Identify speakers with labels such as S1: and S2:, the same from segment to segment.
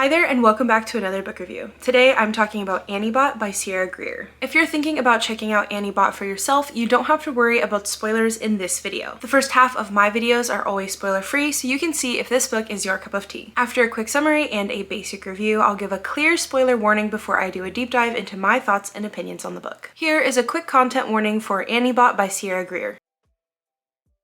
S1: Hi there and welcome back to another book review. Today I'm talking about Annie Bot by Sierra Greer. If you're thinking about checking out Annie Bot for yourself, you don't have to worry about spoilers in this video. The first half of my videos are always spoiler free, so you can see if this book is your cup of tea. After a quick summary and a basic review, I'll give a clear spoiler warning before I do a deep dive into my thoughts and opinions on the book. Here is a quick content warning for Annie Bot by Sierra Greer.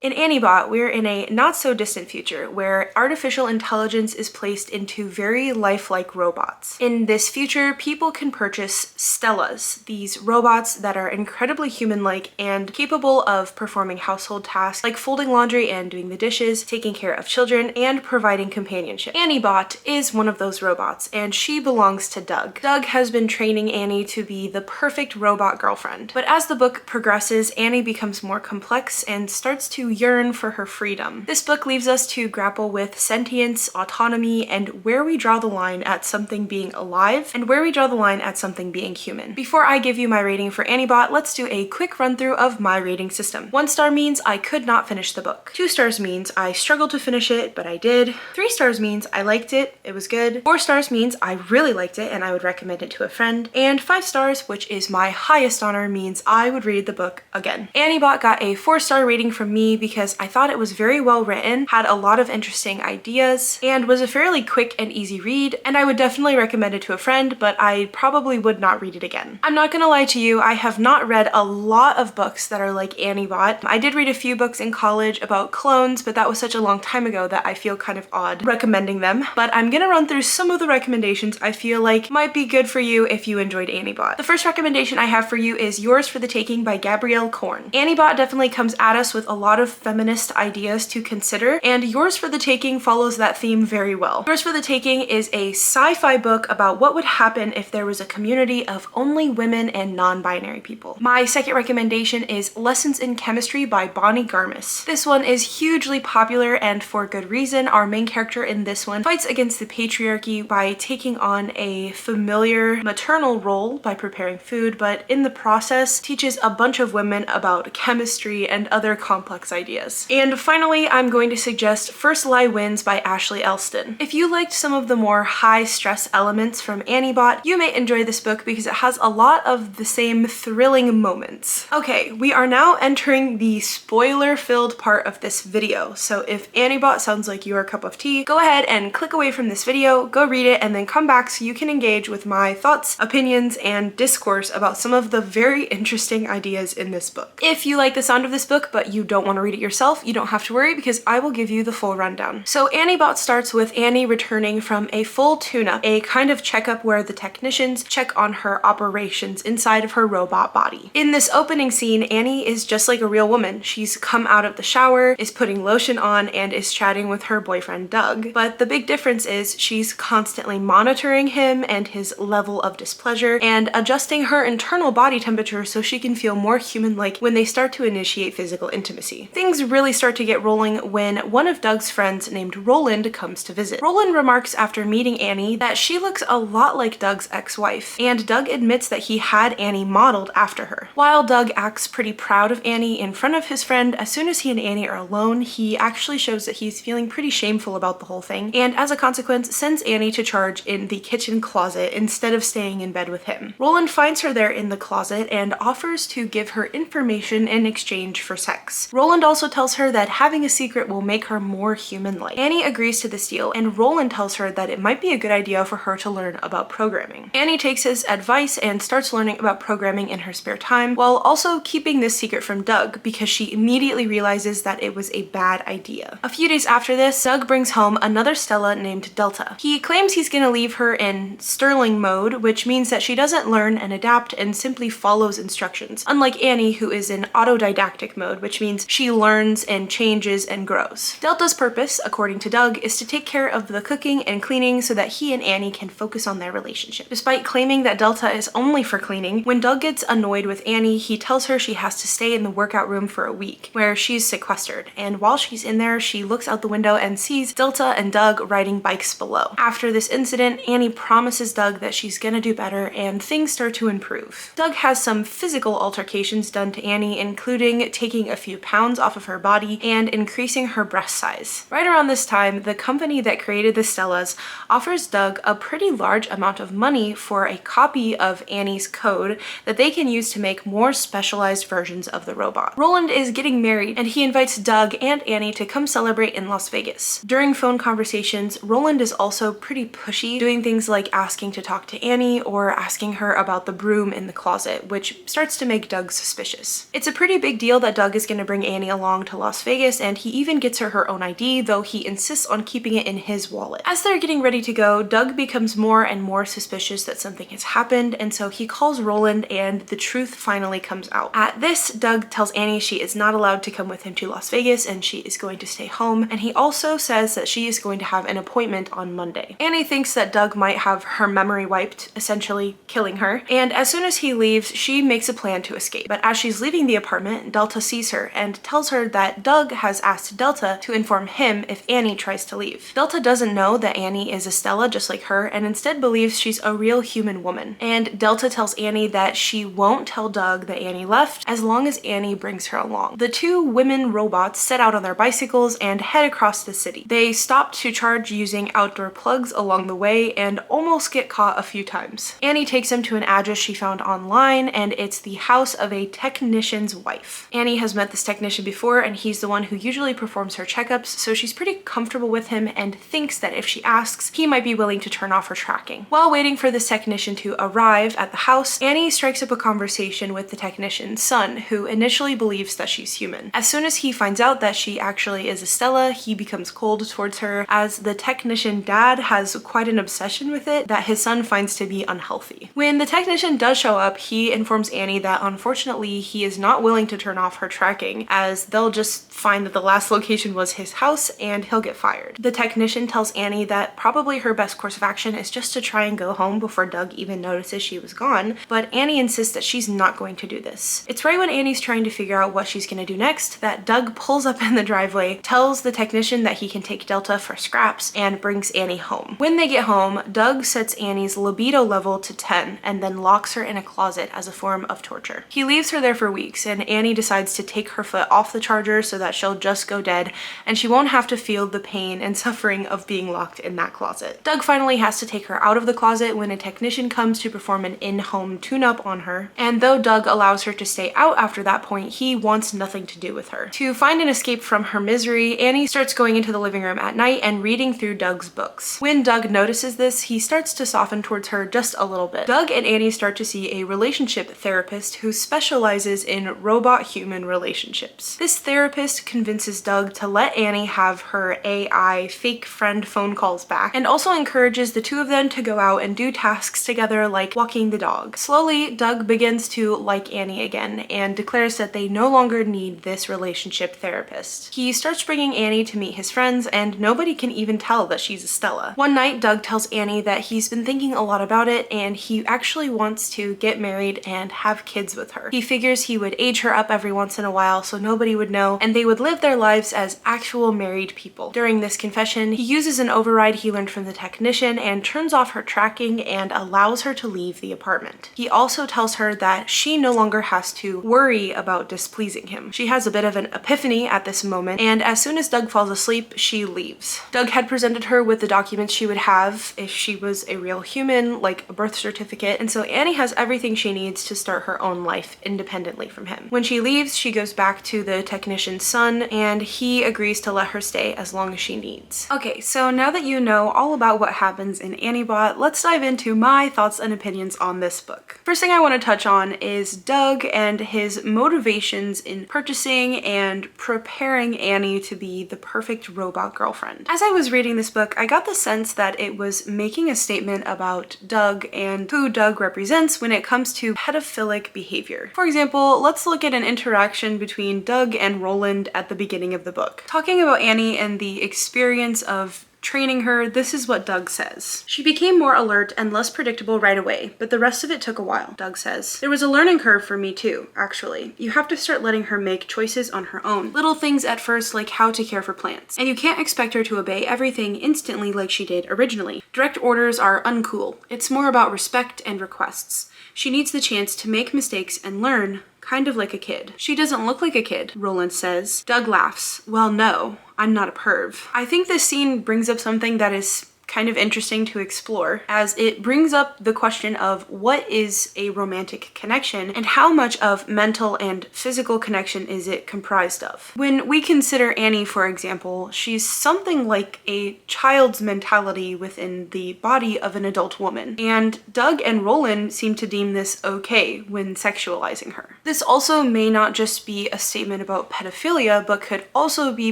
S1: In Annie Bot, we're in a not-so-distant future where artificial intelligence is placed into very lifelike robots. In this future, people can purchase Stellas, these robots that are incredibly human-like and capable of performing household tasks like folding laundry and doing the dishes, taking care of children, and providing companionship. Annie Bot is one of those robots, and she belongs to Doug. Doug has been training Annie to be the perfect robot girlfriend. But as the book progresses, Annie becomes more complex and starts to yearn for her freedom. This book leaves us to grapple with sentience, autonomy, and where we draw the line at something being alive and where we draw the line at something being human. Before I give you my rating for Annie Bot, let's do a quick run through of my rating system. 1 star means I could not finish the book. 2 stars means I struggled to finish it, but I did. 3 stars means I liked it, it was good. 4 stars means I really liked it and I would recommend it to a friend. And 5 stars, which is my highest honor, means I would read the book again. Annie Bot got a 4-star rating from me because I thought it was very well written, had a lot of interesting ideas, and was a fairly quick and easy read, and I would definitely recommend it to a friend, but I probably would not read it again. I'm not gonna lie to you, I have not read a lot of books that are like Annie Bot. I did read a few books in college about clones, but that was such a long time ago that I feel kind of odd recommending them. But I'm gonna run through some of the recommendations I feel like might be good for you if you enjoyed Annie Bot. The first recommendation I have for you is Yours for the Taking by Gabrielle Korn. Annie Bot definitely comes at us with a lot of feminist ideas to consider, and Yours for the Taking follows that theme very well. Yours for the Taking is a sci-fi book about what would happen if there was a community of only women and non-binary people. My second recommendation is Lessons in Chemistry by Garmus. This one is hugely popular and for good reason. Our main character in this one fights against the patriarchy by taking on a familiar maternal role by preparing food, but in the process teaches a bunch of women about chemistry and other complex ideas. And finally, I'm going to suggest First Lie Wins by Elston. If you liked some of the more high stress elements from Annie Bot, you may enjoy this book because it has a lot of the same thrilling moments. Okay, we are now entering the spoiler-filled part of this video, so if Annie Bot sounds like your cup of tea, go ahead and click away from this video, go read it, and then come back so you can engage with my thoughts, opinions, and discourse about some of the very interesting ideas in this book. If you like the sound of this book but you don't want to read it yourself, you don't have to worry because I will give you the full rundown. So Annie Bot starts with Annie returning from a full tune-up, a kind of checkup where the technicians check on her operations inside of her robot body. In this opening scene, Annie is just like a real woman. She's come out of the shower, is putting lotion on, and is chatting with her boyfriend Doug. But the big difference is she's constantly monitoring him and his level of displeasure and adjusting her internal body temperature so she can feel more human-like when they start to initiate physical intimacy. Things really start to get rolling when one of Doug's friends named Roland comes to visit. Roland remarks after meeting Annie that she looks a lot like Doug's ex-wife, and Doug admits that he had Annie modeled after her. While Doug acts pretty proud of Annie in front of his friend, as soon as he and Annie are alone, he actually shows that he's feeling pretty shameful about the whole thing, and as a consequence sends Annie to charge in the kitchen closet instead of staying in bed with him. Roland finds her there in the closet and offers to give her information in exchange for sex. Roland also tells her that having a secret will make her more human-like. Annie agrees to this deal, and Roland tells her that it might be a good idea for her to learn about programming. Annie takes his advice and starts learning about programming in her spare time, while also keeping this secret from Doug because she immediately realizes that it was a bad idea. A few days after this, Doug brings home another Stella named Delta. He claims he's gonna leave her in Sterling mode, which means that she doesn't learn and adapt and simply follows instructions, unlike Annie, who is in autodidactic mode, which means she learns and changes and grows. Delta's purpose, according to Doug, is to take care of the cooking and cleaning so that he and Annie can focus on their relationship. Despite claiming that Delta is only for cleaning, when Doug gets annoyed with Annie, he tells her she has to stay in the workout room for a week, where she's sequestered, and while she's in there, she looks out the window and sees Delta and Doug riding bikes below. After this incident, Annie promises Doug that she's gonna do better, and things start to improve. Doug has some physical altercations done to Annie, including taking a few pounds pounds off of her body and increasing her breast size. Right around this time, the company that created the Stellas offers Doug a pretty large amount of money for a copy of Annie's code that they can use to make more specialized versions of the robot. Roland is getting married and he invites Doug and Annie to come celebrate in Las Vegas. During phone conversations, Roland is also pretty pushy, doing things like asking to talk to Annie or asking her about the broom in the closet, which starts to make Doug suspicious. It's a pretty big deal that Doug is going to bring Annie along to Las Vegas, and he even gets her own ID, though he insists on keeping it in his wallet. As they're getting ready to go, Doug becomes more and more suspicious that something has happened, and so he calls Roland and the truth finally comes out. At this, Doug tells Annie she is not allowed to come with him to Las Vegas and she is going to stay home, and he also says that she is going to have an appointment on Monday. Annie thinks that Doug might have her memory wiped, essentially killing her, and as soon as he leaves, she makes a plan to escape. But as she's leaving the apartment, Delta sees her and tells her that Doug has asked Delta to inform him if Annie tries to leave. Delta doesn't know that Annie is a Stella just like her and instead believes she's a real human woman. And Delta tells Annie that she won't tell Doug that Annie left as long as Annie brings her along. The two women robots set out on their bicycles and head across the city. They stop to charge using outdoor plugs along the way and almost get caught a few times. Annie takes them to an address she found online, and it's the house of a technician's wife. Annie has met this technician before and he's the one who usually performs her checkups, so she's pretty comfortable with him and thinks that if she asks, he might be willing to turn off her tracking. While waiting for this technician to arrive at the house, Annie strikes up a conversation with the technician's son, who initially believes that she's human. As soon as he finds out that she actually is a Stella, he becomes cold towards her, as the technician dad has quite an obsession with it that his son finds to be unhealthy. When the technician does show up, he informs Annie that unfortunately he is not willing to turn off her tracking, as they'll just find that the last location was his house and he'll get fired. The technician tells Annie that probably her best course of action is just to try and go home before Doug even notices she was gone, but Annie insists that she's not going to do this. It's right when Annie's trying to figure out what she's going to do next that Doug pulls up in the driveway, tells the technician that he can take Delta for scraps, and brings Annie home. When they get home, Doug sets Annie's libido level to 10 and then locks her in a closet as a form of torture. He leaves her there for weeks, and Annie decides to take her foot off the charger so that she'll just go dead and she won't have to feel the pain and suffering of being locked in that closet. Doug finally has to take her out of the closet when a technician comes to perform an in-home tune-up on her, and though Doug allows her to stay out after that point, he wants nothing to do with her. To find an escape from her misery, Annie starts going into the living room at night and reading through Doug's books. When Doug notices this, he starts to soften towards her just a little bit. Doug and Annie start to see a relationship therapist who specializes in robot-human relationships. This therapist convinces Doug to let Annie have her AI fake friend phone calls back, and also encourages the two of them to go out and do tasks together like walking the dog. Slowly, Doug begins to like Annie again and declares that they no longer need this relationship therapist. He starts bringing Annie to meet his friends, and nobody can even tell that she's a Stella. One night, Doug tells Annie that he's been thinking a lot about it and he actually wants to get married and have kids with her. He figures he would age her up every once in a while so nobody would know, and they would live their lives as actual married people. During this confession, he uses an override he learned from the technician and turns off her tracking and allows her to leave the apartment. He also tells her that she no longer has to worry about displeasing him. She has a bit of an epiphany at this moment, and as soon as Doug falls asleep, she leaves. Doug had presented her with the documents she would have if she was a real human, like a birth certificate, and so Annie has everything she needs to start her own life independently from him. When she leaves, she goes back to the technician's son, and he agrees to let her stay as long as she needs. Okay, so now that you know all about what happens in Anniebot, let's dive into my thoughts and opinions on this book. First thing I want to touch on is Doug and his motivations in purchasing and preparing Annie to be the perfect robot girlfriend. As I was reading this book, I got the sense that it was making a statement about Doug and who Doug represents when it comes to pedophilic behavior. For example, let's look at an interaction between Doug and Roland at the beginning of the book. Talking about Annie and the experience of training her, this is what Doug says. She became more alert and less predictable right away, but the rest of it took a while, Doug says. There was a learning curve for me too, actually. You have to start letting her make choices on her own. Little things at first, like how to care for plants. And you can't expect her to obey everything instantly like she did originally. Direct orders are uncool. It's more about respect and requests. She needs the chance to make mistakes and learn, kind of like a kid. She doesn't look like a kid, Roland says. Doug laughs. Well, no, I'm not a perv. I think this scene brings up something that is kind of interesting to explore, as it brings up the question of what is a romantic connection and how much of mental and physical connection is it comprised of. When we consider Annie, for example, she's something like a child's mentality within the body of an adult woman, and Doug and Roland seem to deem this okay when sexualizing her. This also may not just be a statement about pedophilia, but could also be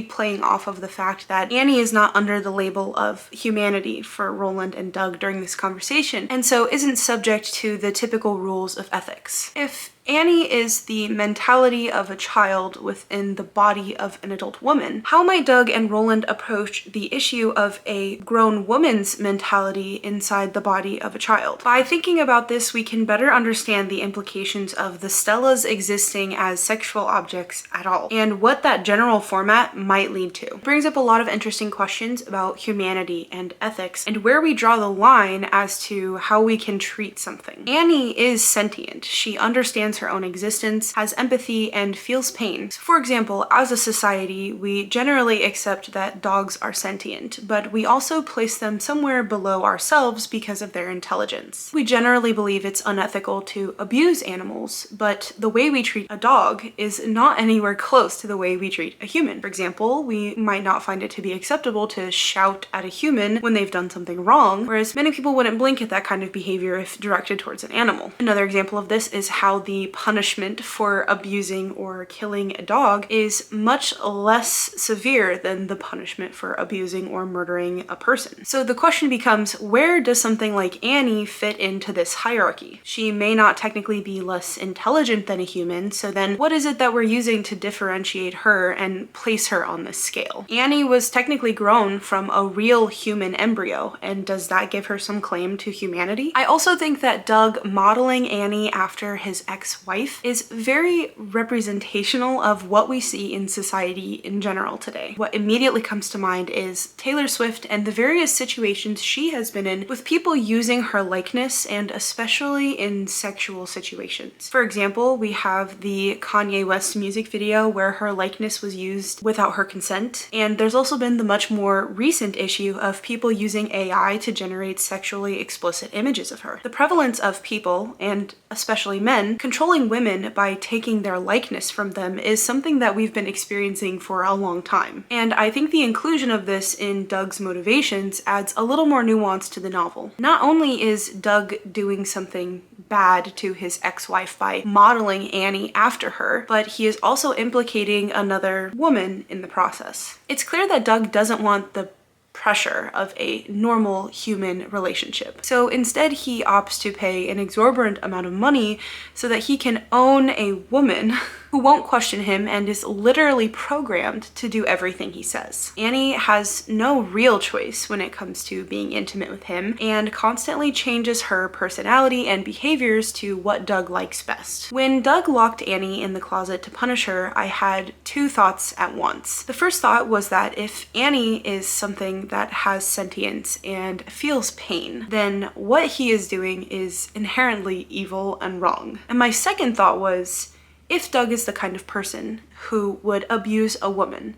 S1: playing off of the fact that Annie is not under the label of humanity for Roland and Doug during this conversation, and so isn't subject to the typical rules of ethics. If Annie is the mentality of a child within the body of an adult woman, how might Doug and Roland approach the issue of a grown woman's mentality inside the body of a child? By thinking about this, we can better understand the implications of the Stellas existing as sexual objects at all, and what that general format might lead to. It brings up a lot of interesting questions about humanity and ethics, and where we draw the line as to how we can treat something. Annie is sentient. She understands her own existence, has empathy, and feels pain. So for example, as a society, we generally accept that dogs are sentient, but we also place them somewhere below ourselves because of their intelligence. We generally believe it's unethical to abuse animals, but the way we treat a dog is not anywhere close to the way we treat a human. For example, we might not find it to be acceptable to shout at a human when they've done something wrong, whereas many people wouldn't blink at that kind of behavior if directed towards an animal. Another example of this is how the punishment for abusing or killing a dog is much less severe than the punishment for abusing or murdering a person. So the question becomes, where does something like Annie fit into this hierarchy? She may not technically be less intelligent than a human, so then what is it that we're using to differentiate her and place her on this scale? Annie was technically grown from a real human embryo, and does that give her some claim to humanity? I also think that Doug modeling Annie after his ex-wife is very representational of what we see in society in general today. What immediately comes to mind is Taylor Swift and the various situations she has been in with people using her likeness, and especially in sexual situations. For example, we have the Kanye West music video where her likeness was used without her consent, and there's also been the much more recent issue of people using AI to generate sexually explicit images of her. The prevalence of people, and especially men, controlling women by taking their likeness from them is something that we've been experiencing for a long time. And I think the inclusion of this in Doug's motivations adds a little more nuance to the novel. Not only is Doug doing something bad to his ex-wife by modeling Annie after her, but he is also implicating another woman in the process. It's clear that Doug doesn't want the pressure of a normal human relationship. So instead he opts to pay an exorbitant amount of money so that he can own a woman who won't question him and is literally programmed to do everything he says. Annie has no real choice when it comes to being intimate with him, and constantly changes her personality and behaviors to what Doug likes best. When Doug locked Annie in the closet to punish her, I had two thoughts at once. The first thought was that if Annie is something that has sentience and feels pain, then what he is doing is inherently evil and wrong. And my second thought was, if Doug is the kind of person who would abuse a woman,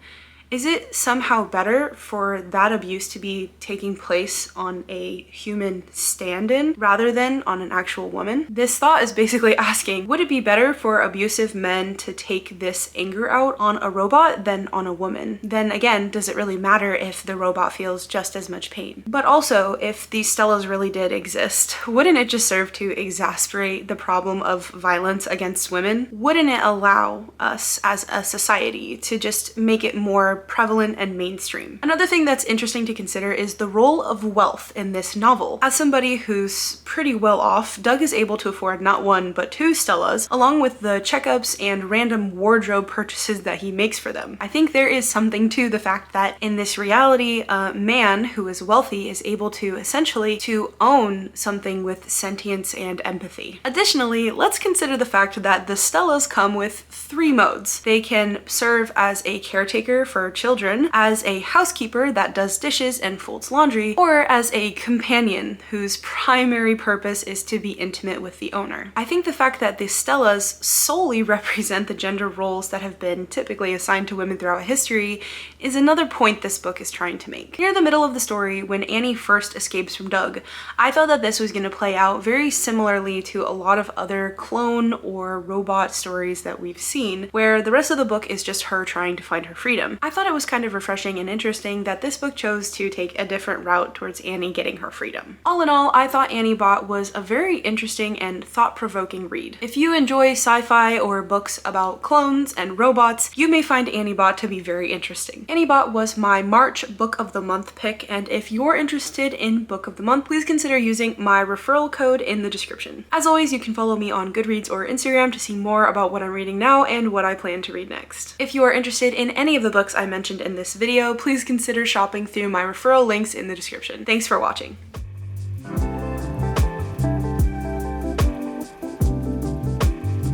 S1: is it somehow better for that abuse to be taking place on a human stand-in rather than on an actual woman? This thought is basically asking, would it be better for abusive men to take this anger out on a robot than on a woman? Then again, does it really matter if the robot feels just as much pain? But also, if these Stellas really did exist, wouldn't it just serve to exasperate the problem of violence against women? Wouldn't it allow us as a society to just make it more prevalent and mainstream? Another thing that's interesting to consider is the role of wealth in this novel. As somebody who's pretty well off, Doug is able to afford not one but two Stellas, along with the checkups and random wardrobe purchases that he makes for them. I think there is something to the fact that in this reality, a man who is wealthy is able to essentially to own something with sentience and empathy. Additionally, let's consider the fact that the Stellas come with three modes. They can serve as a caretaker for her children, as a housekeeper that does dishes and folds laundry, or as a companion whose primary purpose is to be intimate with the owner. I think the fact that the Stellas solely represent the gender roles that have been typically assigned to women throughout history is another point this book is trying to make. Near the middle of the story, when Annie first escapes from Doug, I thought that this was going to play out very similarly to a lot of other clone or robot stories that we've seen, where the rest of the book is just her trying to find her freedom. I thought it was kind of refreshing and interesting that this book chose to take a different route towards Annie getting her freedom. All in all, I thought Annie Bot was a very interesting and thought-provoking read. If you enjoy sci-fi or books about clones and robots, you may find Annie Bot to be very interesting. Annie Bot was my March Book of the Month pick, and if you're interested in Book of the Month, please consider using my referral code in the description. As always, you can follow me on Goodreads or Instagram to see more about what I'm reading now and what I plan to read next. If you are interested in any of the books I mentioned in this video, please consider shopping through my referral links in the description. Thanks for watching.